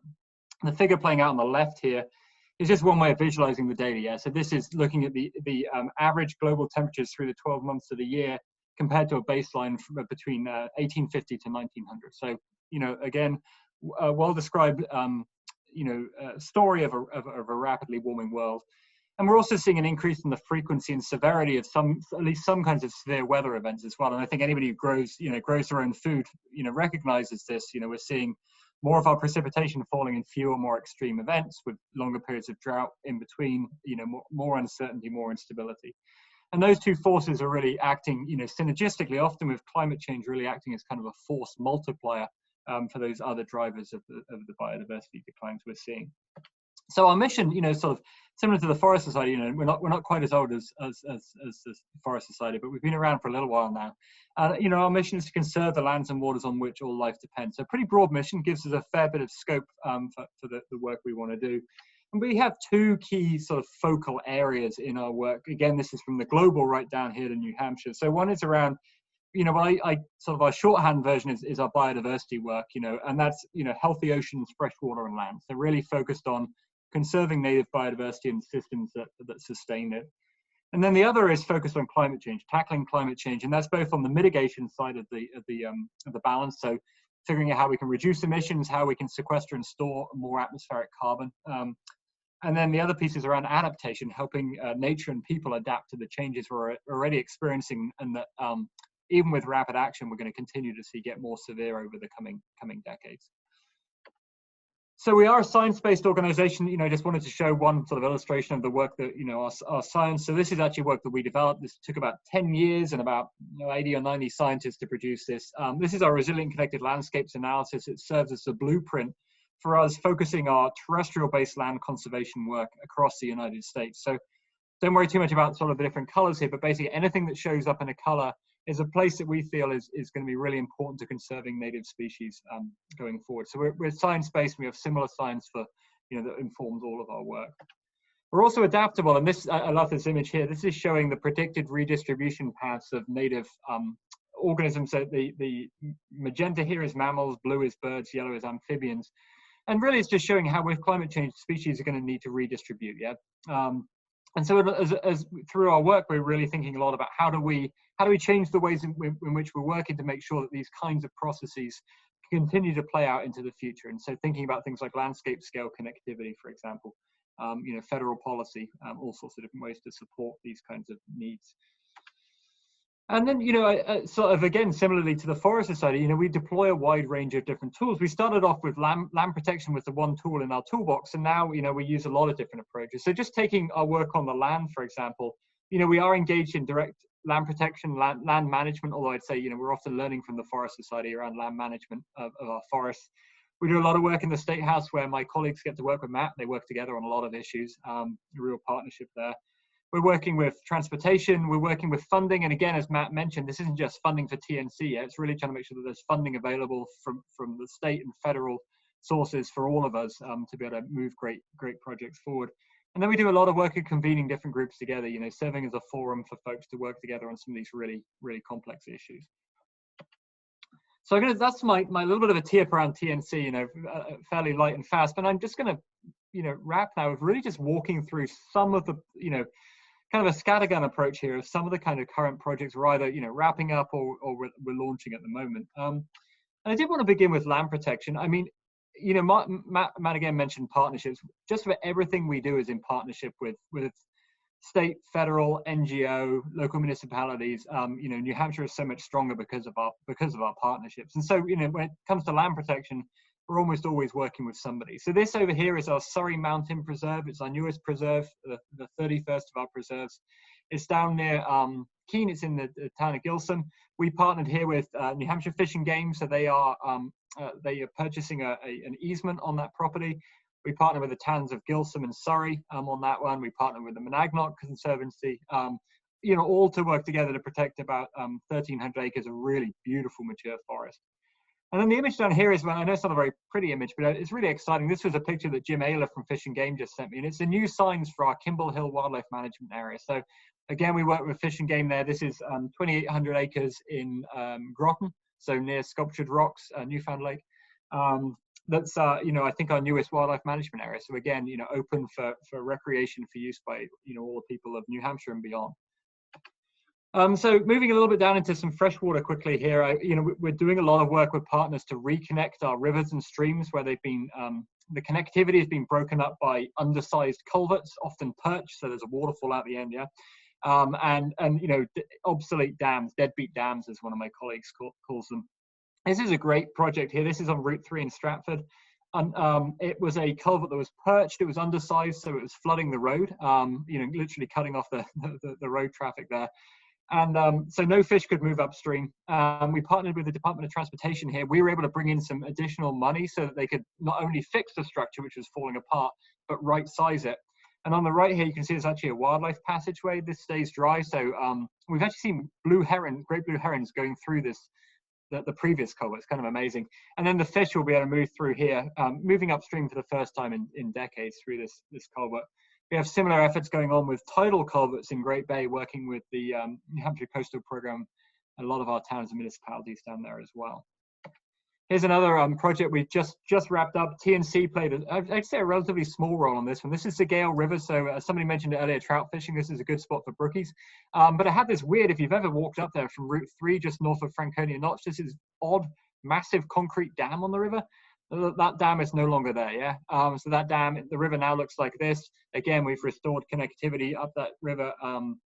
Speaker 8: The figure playing out on the left here is just one way of visualizing the data. Yeah, so this is looking at the average global temperatures through the 12 months of the year compared to a baseline from between 1850 to 1900. So, again, a well-described, story of a rapidly warming world. And we're also seeing an increase in the frequency and severity of at least some kinds of severe weather events as well. And I think anybody who grows their own food, recognizes this. We're seeing more of our precipitation falling in fewer, more extreme events with longer periods of drought in between, more uncertainty, more instability. And those two forces are really acting, synergistically, often with climate change really acting as kind of a force multiplier for those other drivers of the biodiversity declines we're seeing. So our mission, sort of similar to the Forest Society, we're not quite as old as the Forest Society, but we've been around for a little while now. Our mission is to conserve the lands and waters on which all life depends. So a pretty broad mission, gives us a fair bit of scope for the work we want to do. And we have two key sort of focal areas in our work. Again, this is from the global right down here to New Hampshire. So one is around, I sort of our shorthand version is our biodiversity work, and that's, healthy oceans, fresh water and land. So really focused on conserving native biodiversity and systems that sustain it. And then the other is focused on climate change, tackling climate change, and that's both on the mitigation side of the balance. So figuring out how we can reduce emissions, how we can sequester and store more atmospheric carbon. And then the other piece is around adaptation, helping nature and people adapt to the changes we're already experiencing, and that even with rapid action, we're going to continue to see get more severe over the coming decades. So we are a science-based organization. I just wanted to show one sort of illustration of the work that, our science. So this is actually work that we developed. This took about 10 years and about 80 or 90 scientists to produce this. This is our resilient connected landscapes analysis. It serves as a blueprint for us focusing our terrestrial-based land conservation work across the United States. So don't worry too much about sort of the different colors here, but basically anything that shows up in a color is a place that we feel is going to be really important to conserving native species going forward. So we're science-based. We have similar science that informs all of our work. We're also adaptable, and this, I love this image here. This is showing the predicted redistribution paths of native organisms. So the magenta here is mammals, blue is birds, yellow is amphibians. And really it's just showing how with climate change, species are going to need to redistribute, yeah? And so as through our work, we're really thinking a lot about how do we change the ways in which we're working to make sure that these kinds of processes continue to play out into the future. And so thinking about things like landscape scale connectivity, for example, federal policy, all sorts of different ways to support these kinds of needs. And then, you know, sort of again, similarly to the Forest Society, you know, we deploy a wide range of different tools. We started off with land protection was the one tool in our toolbox, and now, you know, we use a lot of different approaches. So just taking our work on the land, for example, you know, we are engaged in direct land protection, land management, although I'd say, you know, we're often learning from the Forest Society around land management of our forests. We do a lot of work in the State House where my colleagues get to work with Matt. They work together on a lot of issues, a real partnership there. We're working with transportation, we're working with funding. And again, as Matt mentioned, this isn't just funding for TNC, it's really trying to make sure that there's funding available from the state and federal sources for all of us to be able to move great projects forward. And then we do a lot of work at convening different groups together, you know, serving as a forum for folks to work together on some of these really, really complex issues. So that's my little bit of a tip around TNC, you know, fairly light and fast. But I'm just going to, you know, wrap now with really just walking through some of the, you know, kind of a scattergun approach here of some of the kind of current projects we're either, you know, wrapping up or we're launching at the moment. And I did want to begin with land protection. I mean, you know, Matt again mentioned partnerships. Just about everything we do is in partnership with state, federal, NGO, local municipalities. You know, New Hampshire is so much stronger because of our partnerships. And so, you know, when it comes to land protection, we're almost always working with somebody. So this over here is our Surrey Mountain Preserve. It's our newest preserve, the 31st of our preserves. It's down near Keene. It's in the town of Gilsum. We partnered here with New Hampshire Fish and Game, so they are purchasing an easement on that property. We partner with the towns of Gilsum and Surrey on that one. We partner with the Monadnock Conservancy, you know, all to work together to protect about 1,300 acres of really beautiful mature forest. And then the image down here is, well, I know it's not a very pretty image, but it's really exciting. This was a picture that Jim Ayler from Fish and Game just sent me, and it's the new signs for our Kimball Hill Wildlife Management Area. So again, we work with Fish and Game there. This is 2,800 acres in Groton, so near Sculptured Rocks, Newfound Lake. That's, you know, I think our newest wildlife management area. So again, you know, open for recreation, for use by, you know, all the people of New Hampshire and beyond. So moving a little bit down into some freshwater quickly here, you know, we're doing a lot of work with partners to reconnect our rivers and streams where they've been, the connectivity has been broken up by undersized culverts, often perched, so there's a waterfall at the end, yeah. And you know, obsolete dams, deadbeat dams, as one of my colleagues calls them. This is a great project here. This is on Route 3 in Stratford. And it was a culvert that was perched, it was undersized, so it was flooding the road, you know, literally cutting off the road traffic there. And so no fish could move upstream. We partnered with the Department of Transportation here. We were able to bring in some additional money so that they could not only fix the structure, which was falling apart, but right size it. And on the right here, you can see there's actually a wildlife passageway. This stays dry. So we've actually seen great blue herons going through this, the previous culvert. It's kind of amazing. And then the fish will be able to move through here, moving upstream for the first time in decades through this culvert. We have similar efforts going on with tidal culverts in Great Bay, working with the New Hampshire Coastal Program, and a lot of our towns and municipalities down there as well. Here's another project we just wrapped up. TNC played, I'd say, a relatively small role on this one. This is the Gale River, so somebody mentioned earlier trout fishing. This is a good spot for brookies. But I had this weird, if you've ever walked up there from Route 3, just north of Franconia Notch, this is odd, massive concrete dam on the river. That dam is no longer there, yeah? So that dam, the river now looks like this. Again, we've restored connectivity up that river.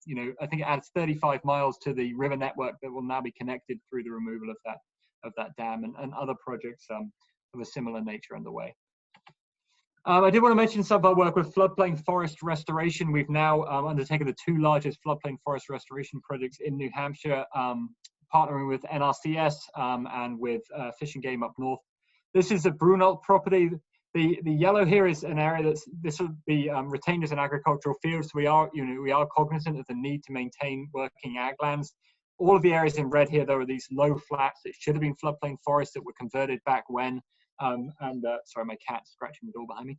Speaker 8: You know, I think it adds 35 miles to the river network that will now be connected through the removal of that dam, and other projects of a similar nature underway. I did want to mention some of our work with floodplain forest restoration. We've now undertaken the 2 largest floodplain forest restoration projects in New Hampshire, partnering with NRCS and with Fish and Game up north. This is a Brunel property. The yellow here is an area this will be retained as an agricultural field. So we are cognizant of the need to maintain working ag lands. All of the areas in red here, there are these low flats that should have been floodplain forests that were converted back when. Sorry, my cat's scratching the door behind me.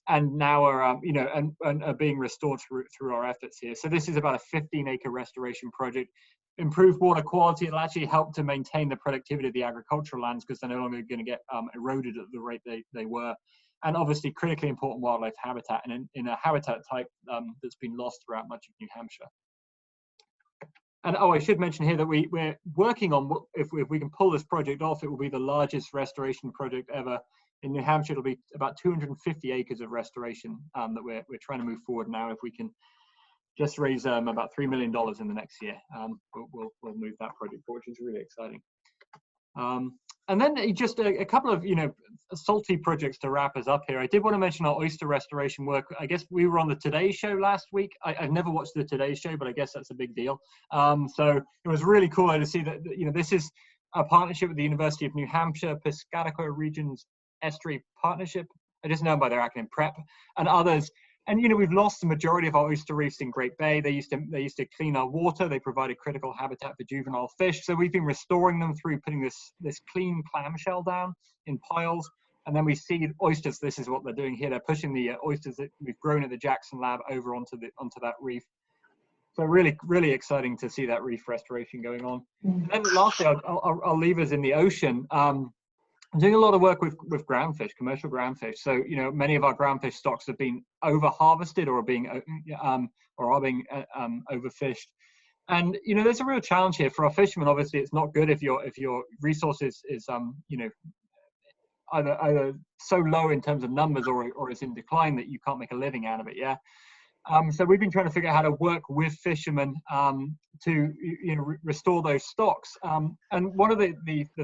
Speaker 8: And now are you know, and are being restored through our efforts here. So this is about a 15-acre restoration project. Improved water quality, it'll actually help to maintain the productivity of the agricultural lands because they're no longer going to get eroded at the rate they were. And obviously critically important wildlife habitat, and in a habitat type that's been lost throughout much of New Hampshire. And oh, I should mention here that we're working on, if we can pull this project off, it will be the largest restoration project ever in New Hampshire. It'll be about 250 acres of restoration that we're trying to move forward now. If we can just raise about $3 million in the next year. We'll move that project forward, which is really exciting. And then just a couple of, salty projects to wrap us up here. I did want to mention our oyster restoration work. I guess we were on the Today Show last week. I've never watched the Today Show, but I guess that's a big deal. So it was really cool to see that, this is a partnership with the University of New Hampshire, Piscataqua Regions Estuary Partnership. I just know them by their acronym PREP, and others. And we've lost the majority of our oyster reefs in Great Bay. They used to clean our water. They provided critical habitat for juvenile fish. So we've been restoring them through putting this clean clamshell down in piles, and then we seed oysters. This is what they're doing here. They're pushing the oysters that we've grown at the Jackson Lab over onto that reef. So really, really exciting to see that reef restoration going on. And then lastly, I'll leave us in the ocean. I'm doing a lot of work with groundfish, commercial groundfish. So many of our groundfish stocks have been over harvested or are being overfished. And there's a real challenge here for our fishermen. Obviously, it's not good if your resources is either so low in terms of numbers or is in decline that you can't make a living out of it. Yeah. So we've been trying to figure out how to work with fishermen to restore those stocks. And one of the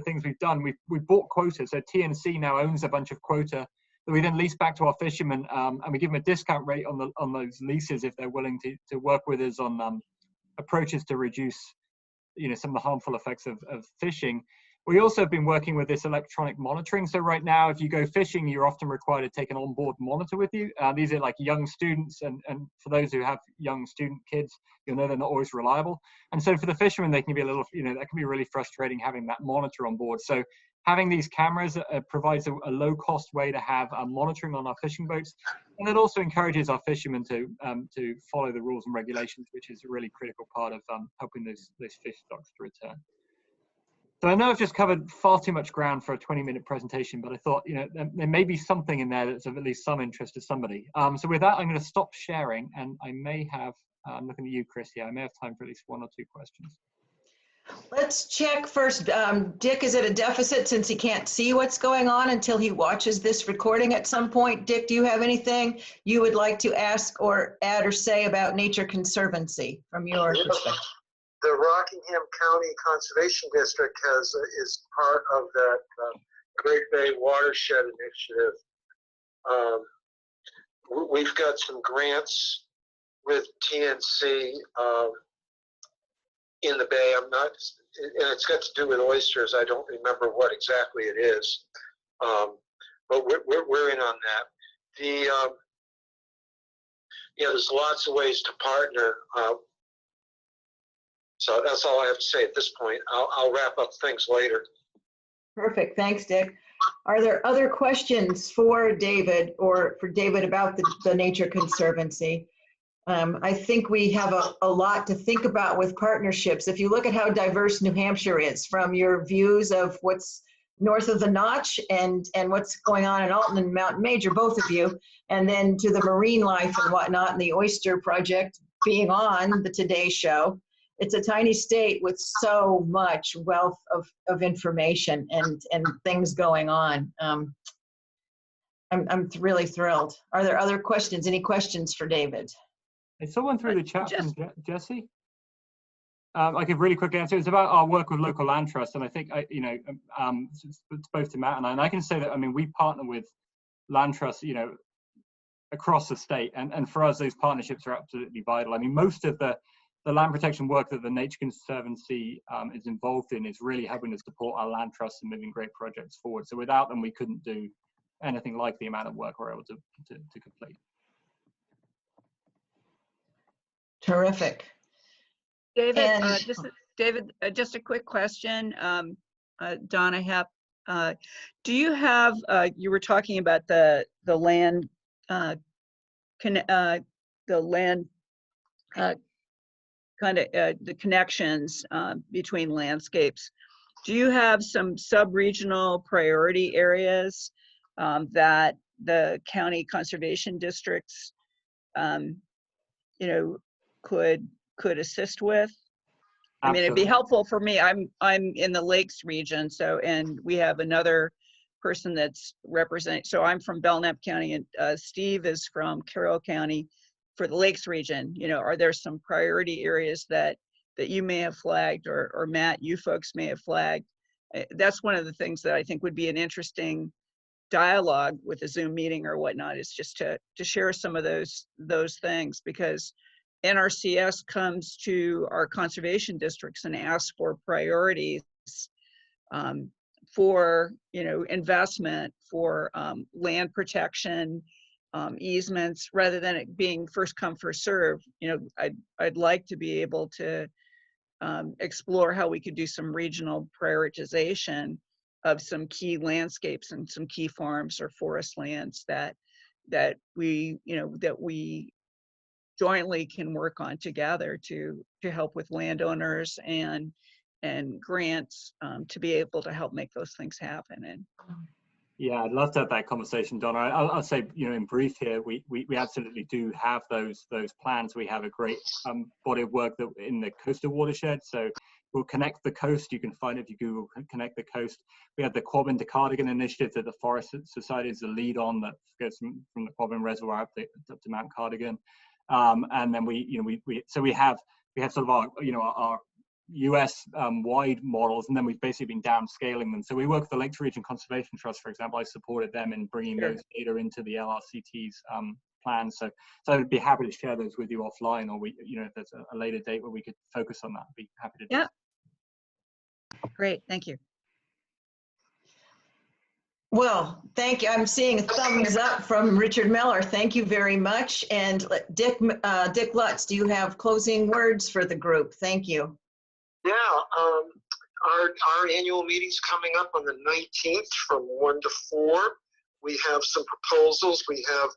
Speaker 8: things we've done, we've bought quotas. So TNC now owns a bunch of quota that we then lease back to our fishermen, and we give them a discount rate on those leases if they're willing to work with us on approaches to reduce some of the harmful effects of fishing. We also have been working with this electronic monitoring. So right now, if you go fishing, you're often required to take an onboard monitor with you. These are like young students, and for those who have young student kids, you'll know they're not always reliable. And so for the fishermen, they can be a little, that can be really frustrating having that monitor on board. So having these cameras provides a low-cost way to have monitoring on our fishing boats, and it also encourages our fishermen to follow the rules and regulations, which is a really critical part of helping those fish stocks to return. So I know I've just covered far too much ground for a 20-minute presentation, but I thought, there may be something in there that's of at least some interest to somebody. So with that, I'm going to stop sharing, and I may have, I'm looking at you, Chris, here, I may have time for at least 1 or 2 questions.
Speaker 1: Let's check first. Dick is at a deficit since he can't see what's going on until he watches this recording at some point. Dick, do you have anything you would like to ask or add or say about Nature Conservancy from your perspective?
Speaker 6: The Rockingham County Conservation District is part of that Great Bay Watershed Initiative. We've got some grants with TNC in the Bay. And it's got to do with oysters. I don't remember what exactly it is, but we're in on that. There's lots of ways to partner. So that's all I have to say at this point. I'll wrap up things later.
Speaker 1: Perfect. Thanks, Dick. Are there other questions for David or for David about the Nature Conservancy? I think we have a lot to think about with partnerships. If you look at how diverse New Hampshire is, from your views of what's north of the Notch and what's going on in Alton and Mountain Major, both of you, and then to the marine life and whatnot, and the oyster project being on the Today Show. It's a tiny state with so much wealth of information and things going on. I'm really thrilled. Are there other questions? Any questions for David?
Speaker 8: I saw one through the chat from Jesse. I could really quick answer. It's about our work with local land trusts, and I think it's both to Matt and I. And I can say that we partner with land trusts, across the state, and for us, those partnerships are absolutely vital. Most of the land protection work that the Nature Conservancy is involved in is really helping to support our land trusts and moving great projects forward. So without them, we couldn't do anything like the amount of work we're able to complete.
Speaker 1: Terrific.
Speaker 7: David, just a quick question. Don, I have, do you have, you were talking about the land, the connections between landscapes. Do you have some sub-regional priority areas that the county conservation districts, could assist with? I mean, it'd be helpful for me. I'm in the Lakes region, and we have another person that's representing. So I'm from Belknap County, and Steve is from Carroll County. for the Lakes region, you know, are there some priority areas that you may have flagged, or Matt, you folks may have flagged? That's one of the things that I think would be an interesting dialogue with a Zoom meeting or whatnot, is just to share some of those things, because NRCS comes to our conservation districts and asks for priorities for, you know, investment, for land protection, easements, rather than it being first come first serve. You know, I'd like to be able to explore how we could do some regional prioritization of some key landscapes and some key farms or forest lands that we, you know, that we jointly can work on together to help with landowners and grants to be able to help make those things happen. And
Speaker 8: yeah, I'd love to have that conversation, Donna. I'll say, you know, in brief here, we absolutely do have those plans. We have a great body of work that in the coastal watershed. So we'll connect the coast. You can find it if you Google connect the coast. We have the Quabbin to Cardigan initiative that the Forest Society is the lead on, that goes from the Quabbin Reservoir up to Mount Cardigan. And then we have sort of our, you know, our US wide models, and then we've basically been downscaling them. So we work with the Lakes Region Conservation Trust, for example. I supported them in bringing those data into the LRCT's plans. So I'd be happy to share those with you offline, or you know, if there's a later date where we could focus on that, I'd be happy to do.
Speaker 7: yeah, great, thank you.
Speaker 1: Well, thank you. I'm seeing a thumbs up from Richard Miller. Thank you very much. And Dick Lutz, do you have closing words for the group? Thank you.
Speaker 6: Yeah, our annual meeting's coming up on the 19th from 1 to 4. We have some proposals. We have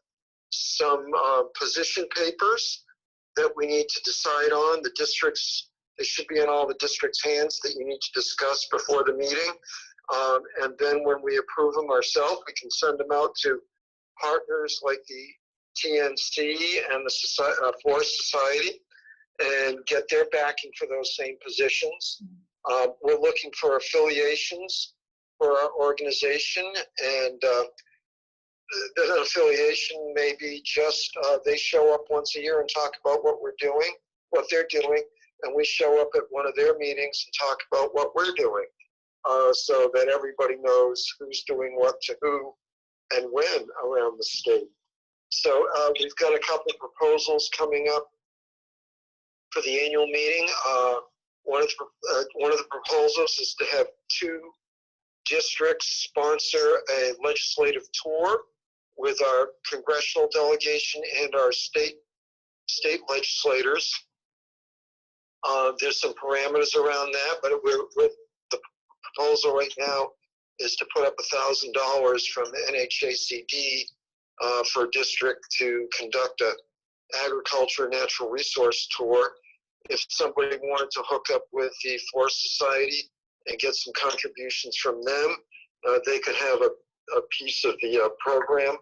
Speaker 6: some position papers that we need to decide on. The districts, they should be in all the districts' hands, that you need to discuss before the meeting. And then when we approve them ourselves, we can send them out to partners like the TNC and the Forest Society and get their backing for those same positions. We're looking for affiliations for our organization, and the affiliation may be just they show up once a year and talk about what they're doing, and we show up at one of their meetings and talk about what we're doing. So that everybody knows who's doing what to who and when around the state. So we've got a couple of proposals coming up for the annual meeting. One of the proposals is to have 2 districts sponsor a legislative tour with our congressional delegation and our state legislators. There's some parameters around that, but the proposal right now is to put up $1,000 from the NHACD for a district to conduct a agriculture natural resource tour. If somebody wanted to hook up with the Forest Society and get some contributions from them, they could have a piece of the program.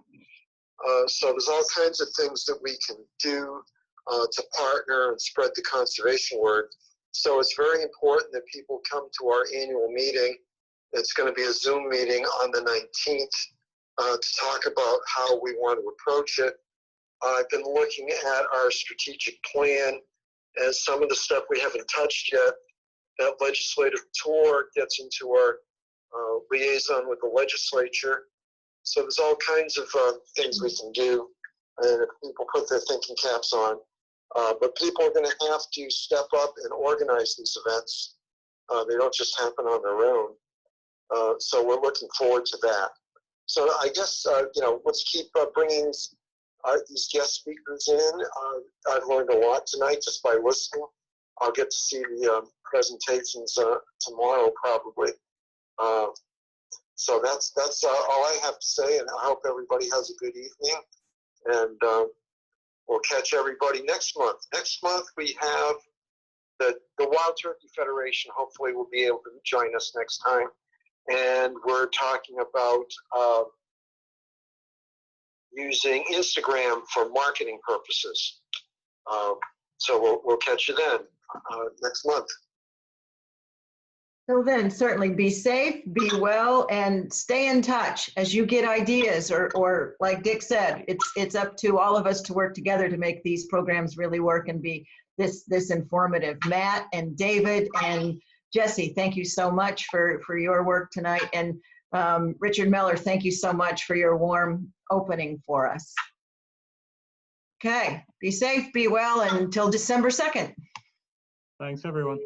Speaker 6: So there's all kinds of things that we can do to partner and spread the conservation word. So it's very important that people come to our annual meeting. It's going to be a Zoom meeting on the 19th to talk about how we want to approach it. I've been looking at our strategic plan and some of the stuff we haven't touched yet. That legislative tour gets into our liaison with the legislature. So there's all kinds of things we can do, and if people put their thinking caps on. But people are going to have to step up and organize these events. They don't just happen on their own. So we're looking forward to that. So I guess, let's keep bringing these guest speakers in. I've learned a lot tonight just by listening. I'll get to see the presentations tomorrow probably. So that's all I have to say, and I hope everybody has a good evening. And we'll catch everybody next month. Next month we have the Wild Turkey Federation. Hopefully will be able to join us next time. And we're talking about using Instagram for marketing purposes. So we'll catch you then next month.
Speaker 1: Till then, certainly be safe, be well, and stay in touch as you get ideas, or like Dick said, it's up to all of us to work together to make these programs really work and be this informative. Matt and David and Jesse, thank you so much for your work tonight. And Richard Miller, thank you so much for your warm opening for us. Okay, be safe, be well, and until December 2nd.
Speaker 8: Thanks, everyone.